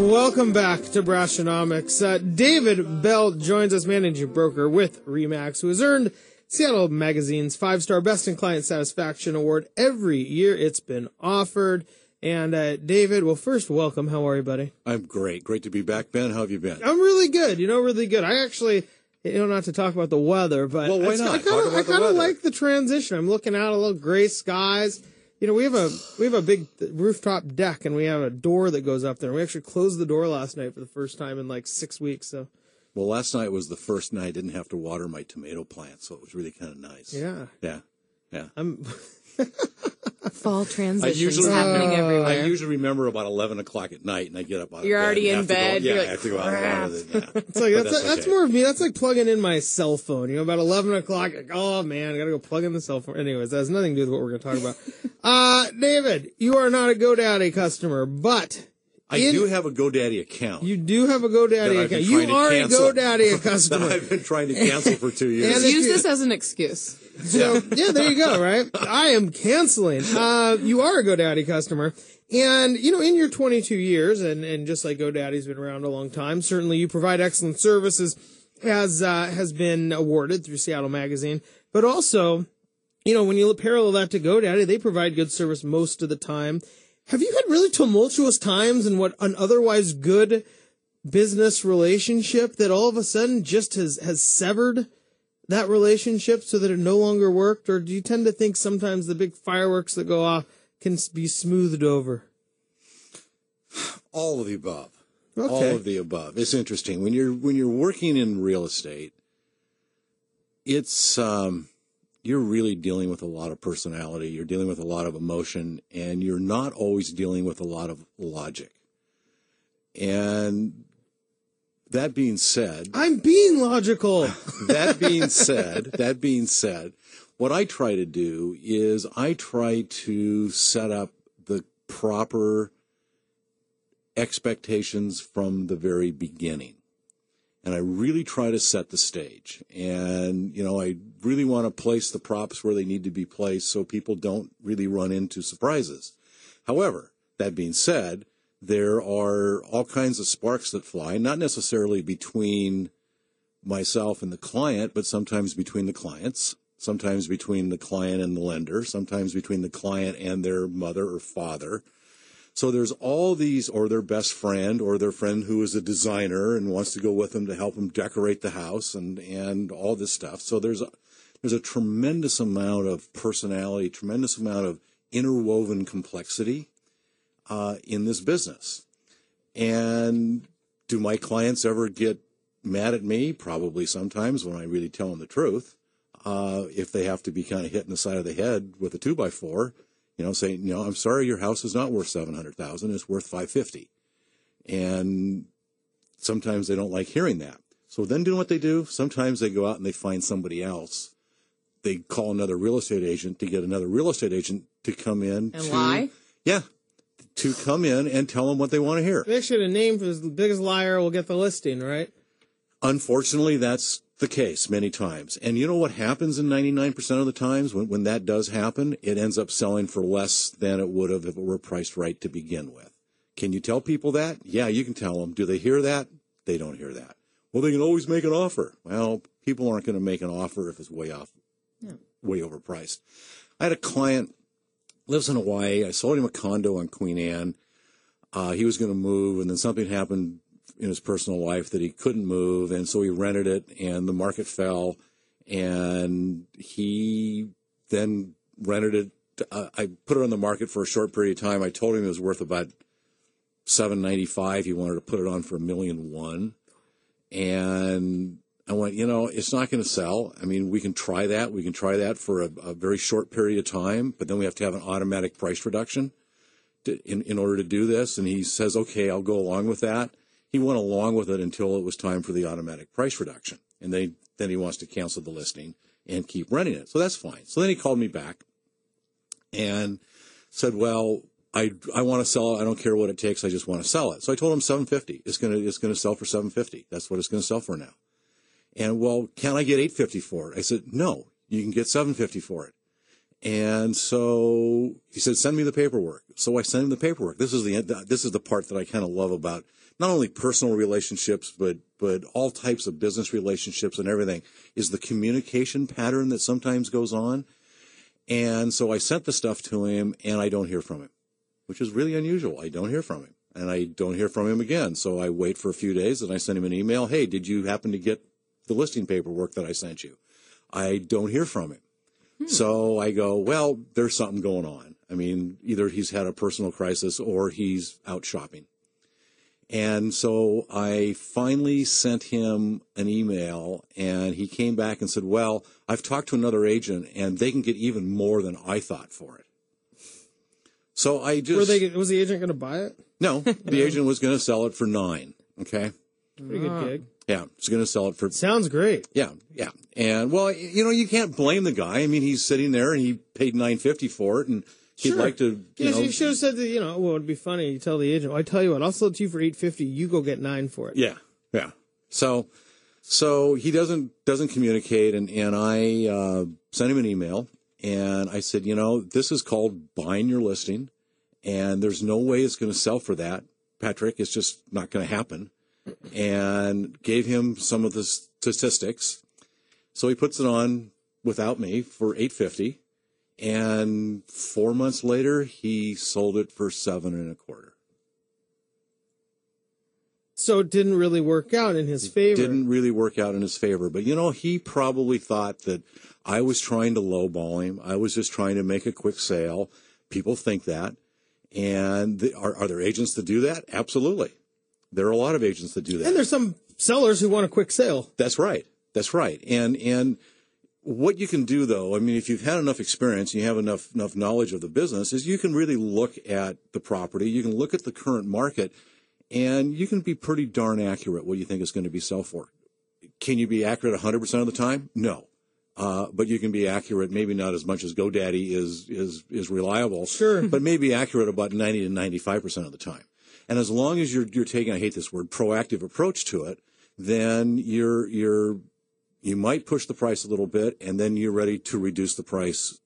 Welcome back to Brassionomics. David Bell joins us, managing broker with RE/MAX, who has earned Seattle Magazine's 5-star Best in Client Satisfaction Award every year it's been offered. And David, well, first, welcome. How are you, buddy? I'm great. Great to be back, Ben. How have you been? I'm really good. Really good. I actually, not to talk about the weather, but well, why not? I kind of like the transition. I'm looking out a little gray skies. We have a big rooftop deck, and we have a door that goes up there. We actually closed the door last night for the first time in like 6 weeks. So, well, last night was the first night I didn't have to water my tomato plant, so it was really kind of nice. Yeah. Fall transitions happening everywhere. I usually remember about 11 o'clock at night, and I get up out of bed. You're already in bed. I have to go out and water it. Yeah. It's like, that's more of me. That's like plugging in my cell phone. About 11 o'clock, like, oh, man, I got to go plug in the cell phone. Anyways, that has nothing to do with what we're going to talk about. David, you are not a GoDaddy customer, but... I do have a GoDaddy account. You do have a GoDaddy account. You are a GoDaddy customer. I've been trying to cancel for 2 years. Use this as an excuse. So, there you go, right? I am canceling. You are a GoDaddy customer. And, in your 22 years, and just like GoDaddy's been around a long time, certainly you provide excellent services, as has been awarded through Seattle Magazine. But also, when you parallel that to GoDaddy, they provide good service most of the time. Have you had really tumultuous times in what an otherwise good business relationship that all of a sudden just has severed that relationship so that it no longer worked? Or do you tend to think sometimes the big fireworks that go off can be smoothed over? All of the above. Okay. All of the above. It's interesting. When you're working in real estate, it's you're really dealing with a lot of personality. You're dealing with a lot of emotion, and you're not always dealing with a lot of logic. And that being said... I'm being logical. That being said, what I try to do is I try to set up the proper expectations from the very beginning. And I really try to set the stage. And, I really want to place the props where they need to be placed so people don't really run into surprises. However, that being said, there are all kinds of sparks that fly, not necessarily between myself and the client, but sometimes between the clients, sometimes between the client and the lender, sometimes between the client and their mother or father. So there's all these, or their best friend, or their friend who is a designer and wants to go with them to help them decorate the house and all this stuff. So there's a tremendous amount of personality, tremendous amount of interwoven complexity in this business. And do my clients ever get mad at me? Probably sometimes when I really tell them the truth. If they have to be kind of hit in the side of the head with a 2x4. Saying, I'm sorry, your house is not worth $700,000. It's worth $550,000. And sometimes they don't like hearing that. So then doing what they do, sometimes they go out and they find somebody else. They call another real estate agent to get another real estate agent to come in. And lie? Yeah, to come in and tell them what they want to hear. They should have named the biggest liar will get the listing, right? Unfortunately, that's the case many times. And you know what happens in 99% of the times when that does happen? It ends up selling for less than it would have if it were priced right to begin with. Can you tell people that? Yeah, you can tell them. Do they hear that? They don't hear that. Well, they can always make an offer. Well, people aren't going to make an offer if it's way overpriced. I had a client, lives in Hawaii. I sold him a condo on Queen Anne. He was going to move, and then something happened in his personal life that he couldn't move, and so he rented it, and the market fell, and he then rented it. I put it on the market for a short period of time. I told him it was worth about $795,000. He wanted to put it on for $1.1 million, and I went, it's not going to sell. I mean, we can try that. We can try that for a very short period of time, but then we have to have an automatic price reduction in order to do this. And he says, okay, I'll go along with that. He went along with it until it was time for the automatic price reduction. And then he wants to cancel the listing and keep renting it. So that's fine. So then he called me back and said, well, I want to sell it. I don't care what it takes. I just want to sell it. So I told him $750. It's going to sell for $750. That's what it's going to sell for now. And well, can I get $850 for it? I said, no, you can get $750 for it. And so he said, send me the paperwork. So I sent him the paperwork. This is the part that I kind of love about not only personal relationships, but all types of business relationships and everything, is the communication pattern that sometimes goes on. And so I sent the stuff to him, and I don't hear from him, which is really unusual. I don't hear from him, and I don't hear from him again. So I wait for a few days, and I send him an email. Hey, did you happen to get the listing paperwork that I sent you? I don't hear from him. So I go, well, there's something going on. I mean, either he's had a personal crisis or he's out shopping. And so I finally sent him an email, and he came back and said, well, I've talked to another agent, and they can get even more than I thought for it. So I just... was the agent going to buy it? No, the agent was going to sell it for $9,000. Okay? Pretty good gig. Yeah, he's going to sell it for... Sounds great. Yeah. And, well, you can't blame the guy. I mean, he's sitting there, and he paid $950 for it, and he'd like to, you should have said that, well, it'd be funny. You tell the agent, well, I tell you what, I'll sell it to you for $850. You go get $9 for it. Yeah. So he doesn't communicate, and I sent him an email, and I said, this is called buying your listing, and there's no way it's going to sell for that, Patrick. It's just not going to happen. And gave him some of the statistics. So he puts it on without me for $850. And 4 months later, he sold it for $7.25. So it didn't really work out in his favor. Didn't really work out in his favor. But, he probably thought that I was trying to lowball him. I was just trying to make a quick sale. People think that. And are there agents that do that? Absolutely. There are a lot of agents that do that. And there's some sellers who want a quick sale. That's right. And what you can do, though, I mean, if you've had enough experience and you have enough knowledge of the business, is you can really look at the property. You can look at the current market, and you can be pretty darn accurate what you think is going to be sell for. Can you be accurate 100% of the time? No. But you can be accurate, maybe not as much as GoDaddy is reliable. Sure. But maybe accurate about 90 to 95% of the time. And as long as you're taking, I hate this word, proactive approach to it, then you might push the price a little bit, and then you're ready to reduce the price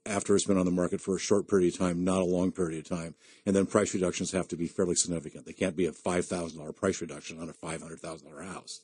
after it's been on the market for a short period of time, not a long period of time. And then price reductions have to be fairly significant. They can't be a $5,000 price reduction on a $500,000 house.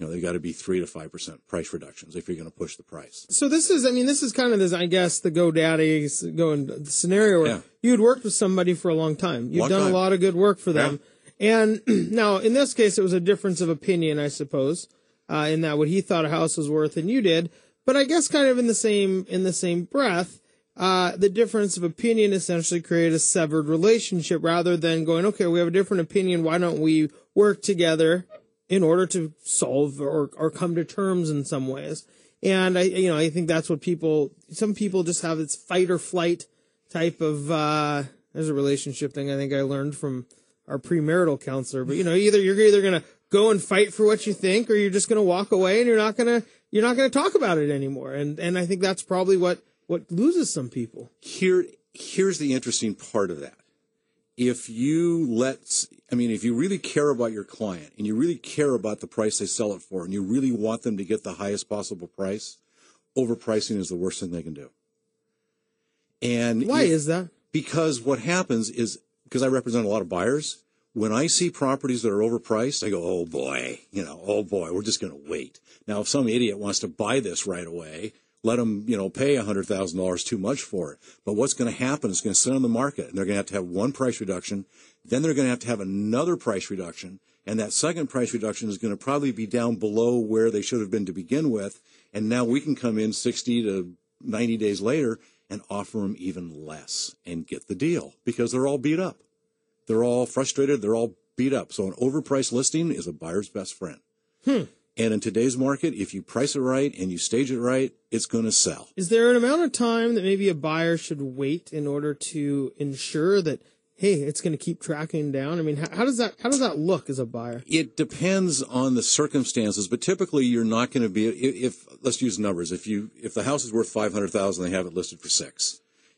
They've got to be 3 to 5% price reductions if you're going to push the price. So this is kind of this, I guess, the GoDaddy scenario where you had worked with somebody for a long time. You've done a lot of good work for them. Yeah. And now, in this case, it was a difference of opinion, I suppose, in that what he thought a house was worth and you did. But I guess kind of in the same breath, the difference of opinion essentially created a severed relationship rather than going, okay, we have a different opinion. Why don't we work together in order to solve or come to terms in some ways? And I think that's what some people just have this fight or flight type of, there's a relationship thing I think I learned from our premarital counselor, but you're either going to go and fight for what you think, or you're just going to walk away and you're not going to talk about it anymore. And I think that's probably what loses some people. Here's the interesting part of that. If you really care about your client and you really care about the price they sell it for and you really want them to get the highest possible price, overpricing is the worst thing they can do. And why is that? Because what happens is, because I represent a lot of buyers, when I see properties that are overpriced, I go, oh boy, we're just going to wait. Now, if some idiot wants to buy this right away, let them, pay $100,000 too much for it. But what's going to happen is it's going to sit on the market, and they're going to have one price reduction. Then they're going to have another price reduction, and that second price reduction is going to probably be down below where they should have been to begin with. And now we can come in 60 to 90 days later and offer them even less and get the deal because they're all beat up. They're all frustrated. They're all beat up. So an overpriced listing is a buyer's best friend. And in today's market, if you price it right and you stage it right, it's going to sell. Is there an amount of time that maybe a buyer should wait in order to ensure that, hey, it's going to keep tracking down? I mean, how does that look as a buyer? It depends on the circumstances, but typically you're not going to be, if let's use numbers. If the house is worth $500,000, they have it listed for $6 million.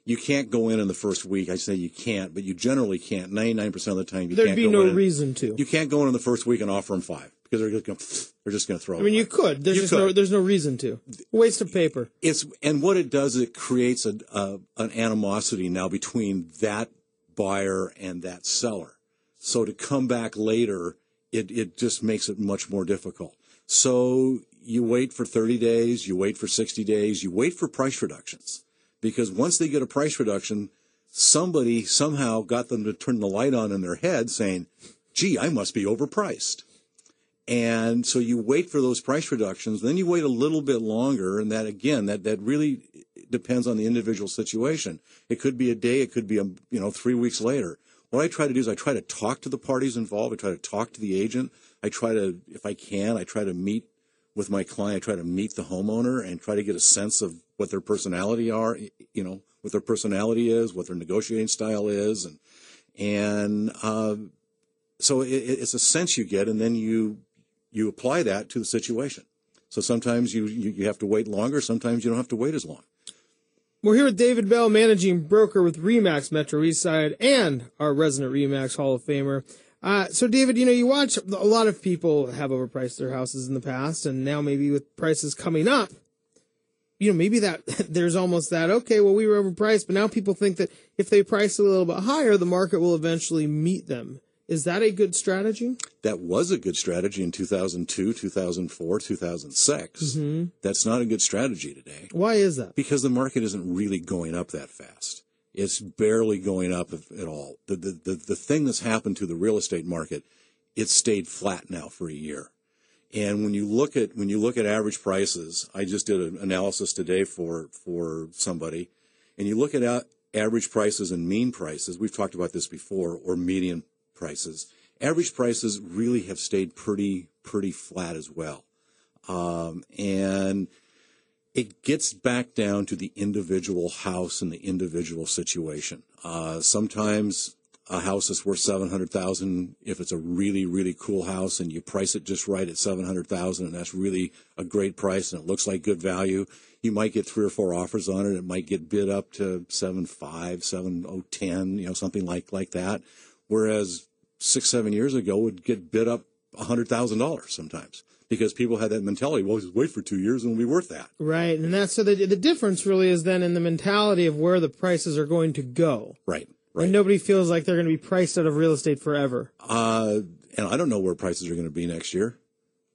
You can't go in the first week. I say you can't, but you generally can't. 99% of the time, There'd be no reason to. You can't go in the first week and offer them $5 million because they're just going to throw it. I mean, away. you could. There's no reason to. Waste of paper. And what it does, it creates an animosity now between that buyer and that seller. So to come back later, it just makes it much more difficult. So you wait for 30 days, you wait for 60 days, you wait for price reductions. Because once they get a price reduction, somebody somehow got them to turn the light on in their head saying, gee, I must be overpriced. And so you wait for those price reductions, then you wait a little bit longer, and that, again, that really depends on the individual situation. It could be a day, it could be 3 weeks later. What I try to do is I try to talk to the parties involved. I try to talk to the agent. I try to, if I can, I try to meet with my client. I try to meet the homeowner and try to get a sense of what their personality are, what their personality is, what their negotiating style is. So it's a sense you get, and then you apply that to the situation. So sometimes you have to wait longer. Sometimes you don't have to wait as long. We're here with David Bell, managing broker with RE/MAX Metro Eastside and our resident RE/MAX Hall of Famer. So, David, you watch a lot of people have overpriced their houses in the past, and now maybe with prices coming up, maybe that there's almost that, okay, well, we were overpriced, but now people think that if they price a little bit higher, the market will eventually meet them. Is that a good strategy? That was a good strategy in 2002, 2004, 2006. Mm-hmm. That's not a good strategy today. Why is that? Because the market isn't really going up that fast. It's barely going up at all. The thing that's happened to the real estate market, it's stayed flat now for a year. And when you look at average prices, I just did an analysis today for somebody, and you look at average prices and mean prices. We've talked about this before, or median prices. Average prices really have stayed pretty flat as well. And it gets back down to the individual house and the individual situation. Sometimes a house is worth $700,000 if it's a really, really cool house and you price it just right at $700,000, and that's really a great price and it looks like good value. You might get 3 or 4 offers on it. It might get bid up to 7.5, 7.10, something like that. Whereas 6-7 years ago would get bid up $100,000 sometimes, because people had that mentality, well, just wait for 2 years and it'll be worth that. Right. And that's so the difference really is then in the mentality of where the prices are going to go. Right. And nobody feels like they're going to be priced out of real estate forever. And I don't know where prices are going to be next year.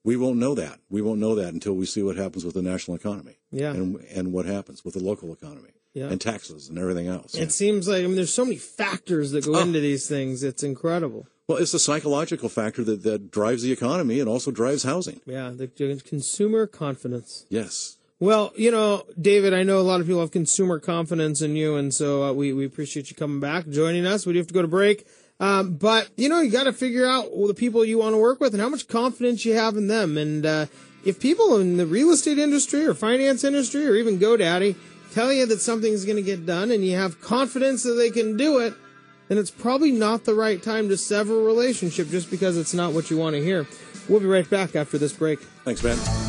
We won't know that. We won't know that until we see what happens with the national economy. Yeah. And what happens with the local economy. Yeah. And taxes and everything else. It seems like, there's so many factors that go into these things. It's incredible. Well, it's a psychological factor that drives the economy and also drives housing. Yeah, the consumer confidence. Yes. Well, David, I know a lot of people have consumer confidence in you, and so we appreciate you coming back, joining us. We do have to go to break. But, you got to figure out the people you want to work with and how much confidence you have in them. And if people in the real estate industry or finance industry or even GoDaddy tell you that something's going to get done and you have confidence that they can do it, then it's probably not the right time to sever a relationship just because it's not what you want to hear. We'll be right back after this break. Thanks, man.